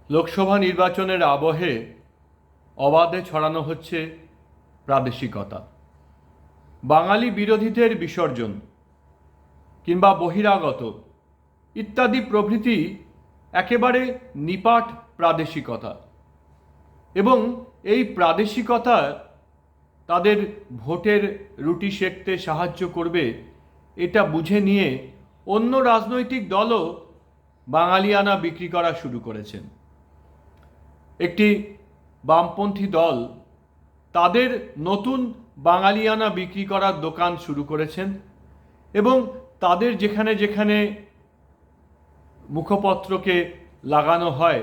লোকসভা নির্বাচনের আবহে অবাধে ছড়ানো হচ্ছে প্রাদেশিকতা। বাঙালি বিরোধীদের বিসর্জন কিংবা বহিরাগত ইত্যাদি প্রভৃতি একেবারে নিপাট প্রাদেশিকতা, এবং এই প্রাদেশিকতা তাদের ভোটের রুটি সেঁকতে সাহায্য করবে এটা বুঝে নিয়ে অন্য রাজনৈতিক দলও বাঙালিয়ানা বিক্রি করা শুরু করেছেন। একটি বামপন্থী দল তাদের নতুন বাঙালিয়ানা বিক্রি করার দোকান শুরু করেছেন, এবং তাদের যেখানে যেখানে মুখপত্রকে লাগানো হয়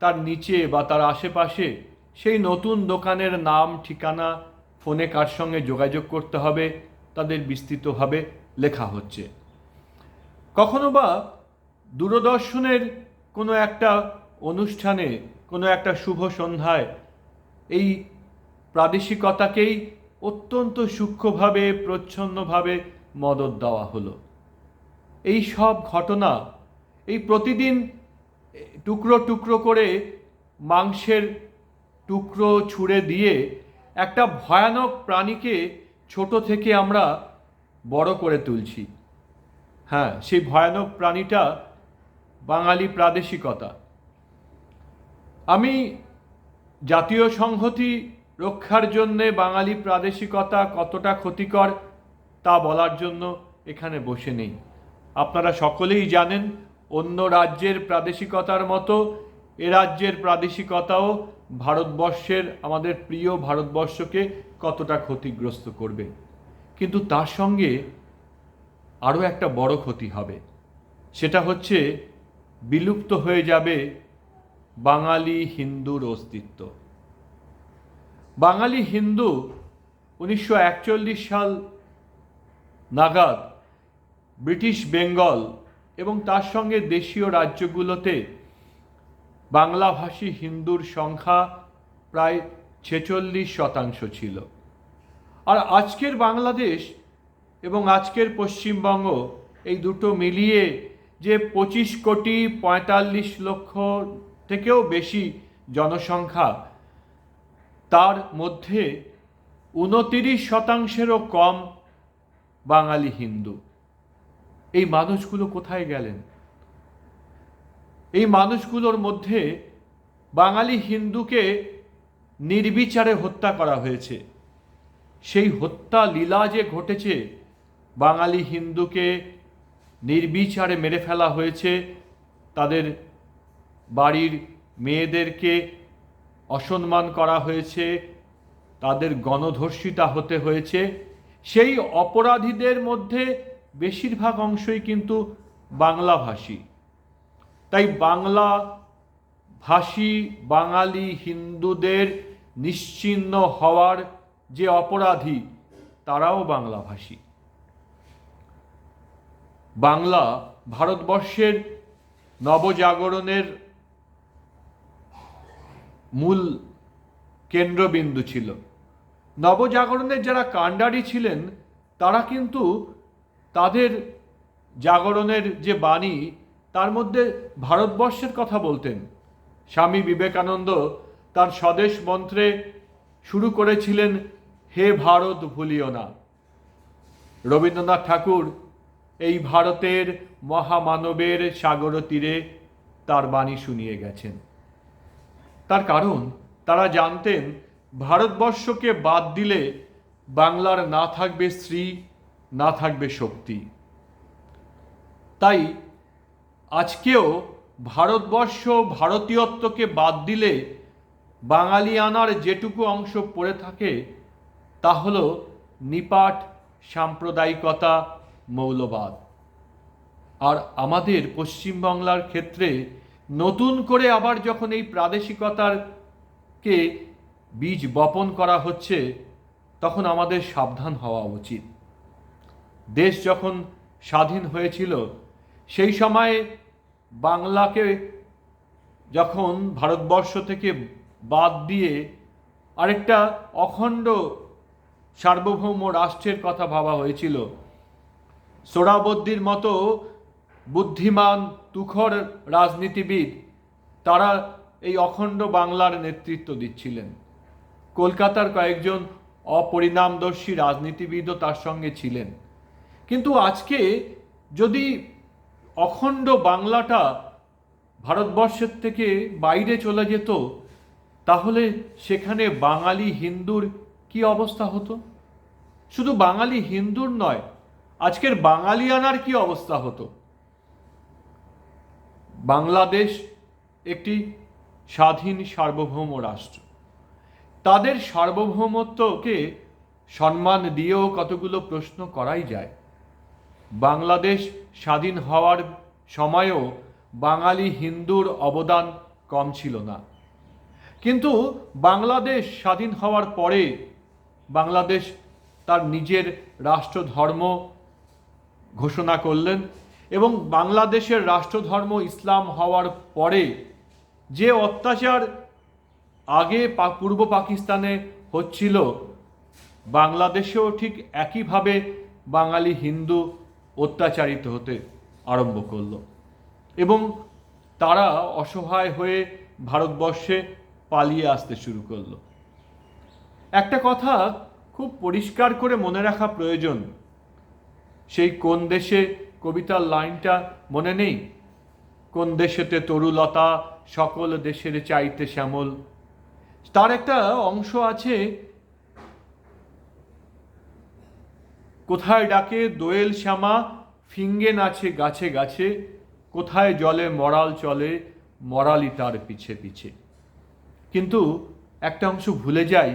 তার নিচে বা তার আশেপাশে সেই নতুন দোকানের নাম, ঠিকানা, ফোনে কার সঙ্গে যোগাযোগ করতে হবে তাদের বিস্তৃতভাবে লেখা হচ্ছে। কখনো বা দূরদর্শনের কোনো একটা অনুষ্ঠানে, কোনো একটা শুভ সন্ধ্যায় এই প্রাদেশিকতাকেই অত্যন্ত সূক্ষ্মভাবে, প্রচ্ছন্নভাবে মদত দেওয়া হলো। এই সব ঘটনা, এই প্রতিদিন টুকরো টুকরো করে মাংসের টুকরো ছুঁড়ে দিয়ে একটা ভয়ানক প্রাণীকে ছোট থেকে আমরা বড় করে তুলছি। হ্যাঁ, সেই ভয়ানক প্রাণীটা বাঙালি প্রাদেশিকতা। আমি জাতীয় সংহতি রক্ষার জন্যে বাঙালি প্রাদেশিকতা কতটা ক্ষতিকর তা বলার জন্য এখানে বসে নেই। আপনারা সকলেই জানেন অন্য রাজ্যের প্রাদেশিকতার মতো এ রাজ্যের প্রাদেশিকতাও ভারতবর্ষের, আমাদের প্রিয় ভারতবর্ষকে কতটা ক্ষতিগ্রস্ত করবে। কিন্তু তার সঙ্গে আরও একটা বড় ক্ষতি হবে, সেটা হচ্ছে বিলুপ্ত হয়ে যাবে বাঙালি হিন্দুর অস্তিত্ব। বাঙালি হিন্দু 1941 সাল নাগাদ ব্রিটিশ বেঙ্গল এবং তার সঙ্গে দেশীয় রাজ্যগুলোতে বাংলাভাষী হিন্দুর সংখ্যা প্রায় 46% ছিল। আর আজকের বাংলাদেশ এবং আজকের পশ্চিমবঙ্গ, এই দুটো মিলিয়ে যে 25,45,00,000 থেকেও বেশি জনসংখ্যা, তার মধ্যে 29%-এরও কম বাঙালি হিন্দু। এই মানুষগুলো কোথায় গেলেন? এই মানুষগুলোর মধ্যে বাঙালি হিন্দুকে নির্বিচারে হত্যা করা হয়েছে। সেই হত্যা লীলা যে ঘটেছে, বাঙালি হিন্দুকে নির্বিচারে মেরে ফেলা হয়েছে, তাদের বাড়ির মেয়েদেরকে অসম্মান করা হয়েছে, তাদের গণধর্ষিতা হতে হয়েছে। সেই অপরাধীদের মধ্যে বেশিরভাগ অংশই কিন্তু বাংলাভাষী। তাই বাংলা ভাষী বাঙালি হিন্দুদের নিশ্চিহ্ন হওয়ার যে অপরাধী, তারাও বাংলাভাষী। বাংলা ভারতবর্ষের নবজাগরণের মূল কেন্দ্রবিন্দু ছিল। নবজাগরণের যারা কাণ্ডারি ছিলেন তারা কিন্তু তাদের জাগরণের যে বাণী, তার মধ্যে ভারতবর্ষের কথা বলতেন। স্বামী বিবেকানন্দ তার স্বদেশ মন্ত্রে শুরু করেছিলেন, হে ভারত ভুলিও না। রবীন্দ্রনাথ ঠাকুর এই ভারতের মহামানবের সাগর তীরে তার বাণী শুনিয়ে গেছেন। তার কারণ তারা জানতেন ভারতবর্ষকে বাদ দিলে বাংলার না থাকবে শ্রী, না থাকবে শক্তি। তাই আজকেও ভারতবর্ষ ভারতীয়ত্বকে বাদ দিলে বাঙালিয়ানার যেটুকু অংশ পড়ে থাকে তা হল নিপাট সাম্প্রদায়িকতা, মৌলবাদ। আর আমাদের পশ্চিমবাংলার ক্ষেত্রে নতুন করে আবার যখন এই প্রাদেশিকতারকে বীজ বপন করা হচ্ছে, তখন আমাদের সাবধান হওয়া উচিত। দেশ যখন স্বাধীন হয়েছিল সেই সময় বাংলাকে যখন ভারতবর্ষ থেকে বাদ দিয়ে আরেকটা অখণ্ড সার্বভৌম রাষ্ট্রের কথা ভাবা হয়েছিল, সোহরাবর্দীর মতো বুদ্ধিমান তুখর রাজনীতিবিদ তারা এই অখণ্ড বাংলার নেতৃত্ব দিচ্ছিলেন। কলকাতার কয়েকজন অপরিণামদর্শী রাজনীতিবিদও তার সঙ্গে ছিলেন। কিন্তু আজকে যদি অখণ্ড বাংলাটা ভারতবর্ষের থেকে বাইরে চলে যেত, তাহলে সেখানে বাঙালি হিন্দুর কি অবস্থা হতো? শুধু বাঙালি হিন্দুর নয়, আজকের বাঙালিয়ানার কি অবস্থা হতো? বাংলাদেশ একটি স্বাধীন সার্বভৌম রাষ্ট্র। তাদের সার্বভৌমত্বকে সম্মান দিয়েও কতগুলো প্রশ্ন করাই যায়। বাংলাদেশ স্বাধীন হওয়ার সময়ও বাঙালি হিন্দুর অবদান কম ছিল না। কিন্তু বাংলাদেশ স্বাধীন হওয়ার পরে বাংলাদেশ তার নিজের রাষ্ট্রধর্ম ঘোষণা করলেন এবং বাংলাদেশের রাষ্ট্রধর্ম ইসলাম হওয়ার পরে যে অত্যাচার আগে পূর্ব পাকিস্তানে হচ্ছিল, বাংলাদেশেও ঠিক একইভাবে বাঙালি হিন্দু অত্যাচারিত হতে আরম্ভ করলো এবং তারা অসহায় হয়ে ভারতবর্ষে পালিয়ে আসতে শুরু করলো। একটা কথা খুব পরিষ্কার করে মনে রাখা প্রয়োজন। সেই কোন দেশে কবিতার লাইনটা মনে নেই? কোন দেশেতে তরুলতা সকল দেশের চাইতে শ্যামল। তার একটা অংশ আছে, কোথায় ডাকে দোয়েল শ্যামা ফিঙ্গে নাচে গাছে গাছে, কোথায় জলে মরাল চলে মরালি তার পিছে পিছে। কিন্তু একটা অংশ ভুলে যাই,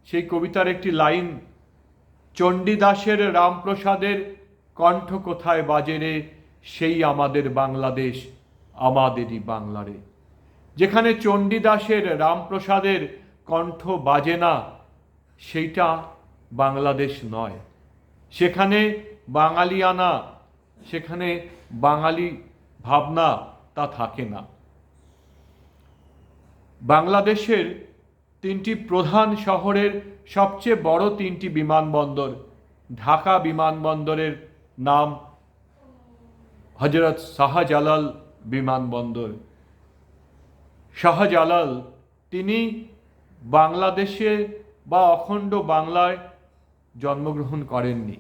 সেই কবিতার একটি লাইন, চণ্ডীদাসের রামপ্রসাদের কণ্ঠ কোথায় বাজে রে, সেই আমাদের বাংলাদেশ আমাদেরই বাংলারে। যেখানে চণ্ডীদাসের রামপ্রসাদের কণ্ঠ বাজে না, সেইটা বাংলাদেশ নয়। সেখানে বাঙালিয়ানা, সেখানে বাঙালি ভাবনা তা থাকে না। বাংলাদেশের তিনটি প্রধান শহরের সবচেয়ে বড় তিনটি বিমানবন্দর, ঢাকা বিমানবন্দরের নাম হজরত শাহজালাল বিমানবন্দর। শাহজালাল তিনি বাংলাদেশে বা অখণ্ড বাংলায় জন্মগ্রহণ করেননি।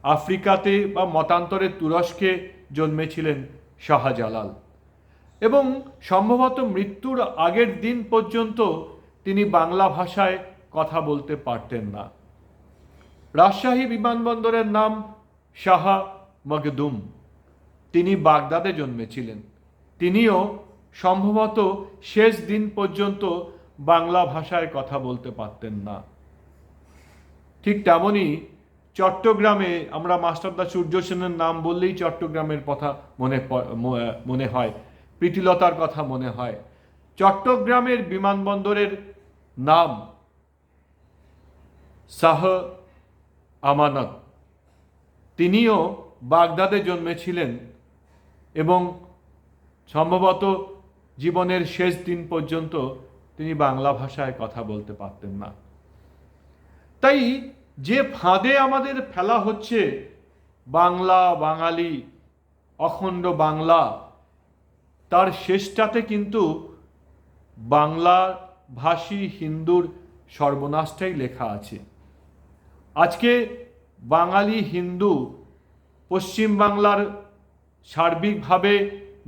আফ্রিকাতে বা মতান্তরে তুরস্কে জন্মেছিলেন শাহজালাল এবং সম্ভবত মৃত্যুর আগের দিন পর্যন্ত তিনি বাংলা ভাষায় কথা বলতে পারতেন না। রাজশাহী বিমানবন্দরের নাম শাহ মখদুম, তিনি বাগদাদে জন্মেছিলেন। তিনিও সম্ভবত শেষ দিন পর্যন্ত বাংলা ভাষায় কথা বলতে পারতেন না। ঠিক তেমনই চট্টগ্রামে আমরা মাস্টারদা সূর্য সেনের নাম বললেই চট্টগ্রামের কথা মনে হয়, প্রীতিলতার কথা মনে হয়। চট্টগ্রামের বিমানবন্দরের নাম শাহ আমানত, তিনিও বাগদাদে জন্মেছিলেন এবং সম্ভবত জীবনের শেষ দিন পর্যন্ত তিনি বাংলা ভাষায় কথা বলতে পারতেন না। তাই যে ফাঁদে আমাদের ফেলা হচ্ছে, বাংলা বাঙালি অখণ্ড বাংলা, তার শেষটাতে কিন্তু বাংলা ভাষী হিন্দুর সর্বনাশটাই লেখা আছে। আজকে বাঙালি হিন্দু পশ্চিমবাংলার সার্বিকভাবে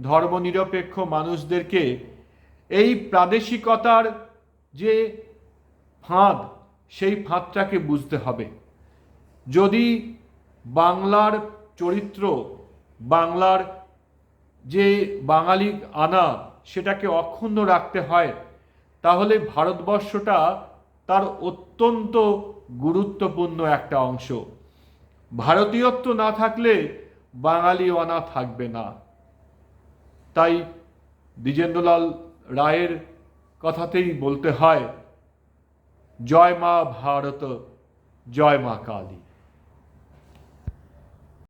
ধর্মনিরপেক্ষ মানুষদেরকে এই প্রাদেশিকতার যে ফাঁদ, সেই ফাঁদটাকে বুঝতে হবে। যদি বাংলার চরিত্র, বাংলার যে বাঙালি আনা, সেটাকে অক্ষুণ্ণ রাখতে হয়, তাহলে ভারতবর্ষটা তার অত্যন্ত গুরুত্বপূর্ণ একটা অংশ। ভারতীয়ত্ব না থাকলে বাঙালি আনা থাকবে না। তাই দ্বিজেন্দ্রলাল রায়ের কথাতেই বলতে হয়, জয় মা ভারত, জয় মা কালী।